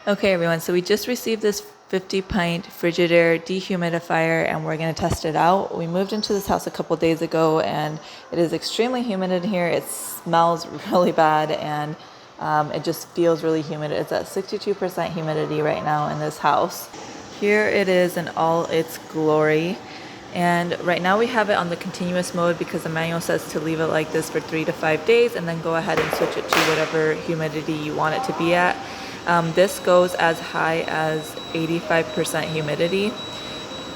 Okay everyone, so we just received this 50 pint Frigidaire dehumidifier and we're going to test it out. We moved into this house a couple days ago and it is extremely humid in here. It smells really bad and it just feels really humid. It's at 62% humidity right now in this house. Here it is in all its glory. And right now we have it on the continuous mode because the manual says to leave it like this for 3 to 5 days and then go ahead and switch it to whatever humidity you want it to be at. This goes as high as 85% humidity,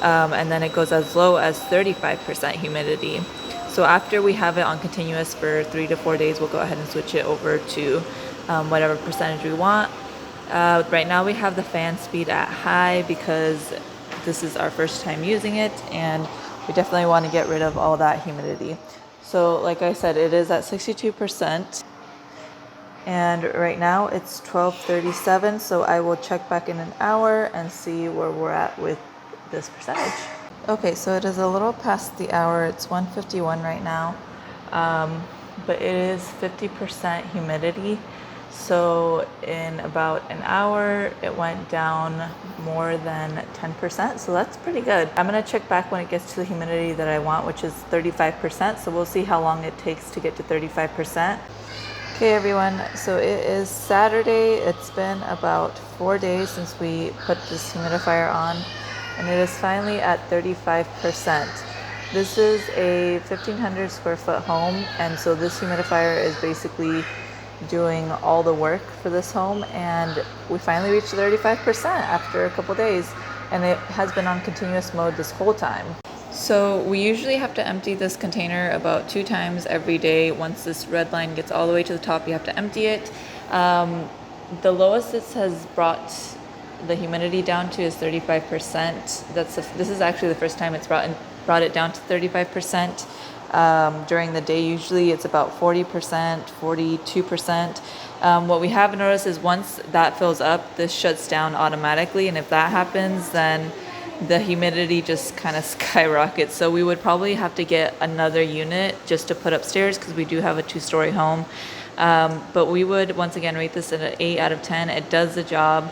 and then it goes as low as 35% humidity. So after we have it on continuous for 3 to 4 days, we'll go ahead and switch it over to whatever percentage we want. Right now we have the fan speed at high because this is our first time using it and we definitely want to get rid of all that humidity. So like I said, it is at 62%. And right now it's 12:37, so I will check back in an hour and see where we're at with this percentage. Okay, so it is a little past the hour. It's 1:51 right now, but it is 50% humidity. So in about an hour, it went down more than 10%, so that's pretty good. I'm gonna check back when it gets to the humidity that I want, which is 35%, so we'll see how long it takes to get to 35%. Okay everyone, so it is Saturday. It's been about 4 days since we put this humidifier on and it is finally at 35%. This is a 1,500 square foot home and so this humidifier is basically doing all the work for this home and we finally reached 35% after a couple days and it has been on continuous mode this whole time. So we usually have to empty this container about 2 times every day. Once this red line gets all the way to the top, you have to empty it. The lowest this has brought the humidity down to is 35%. This is actually the first time it's brought it down to 35%. During the day, usually it's about 40%, 42%. What we have noticed is once that fills up, this shuts down automatically. And if that happens, then the humidity just kind of skyrockets. So we would probably have to get another unit just to put upstairs because we do have a 2-story home. But we would once again rate this at an 8 out of 10. It does the job.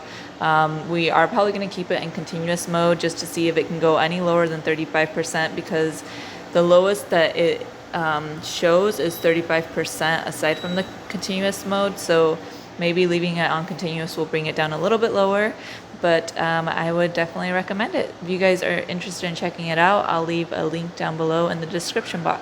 We are probably going to keep it in continuous mode just to see if it can go any lower than 35% because the lowest that it shows is 35% aside from the continuous mode. So maybe leaving it on continuous will bring it down a little bit lower, but I would definitely recommend it. If you guys are interested in checking it out, I'll leave a link down below in the description box.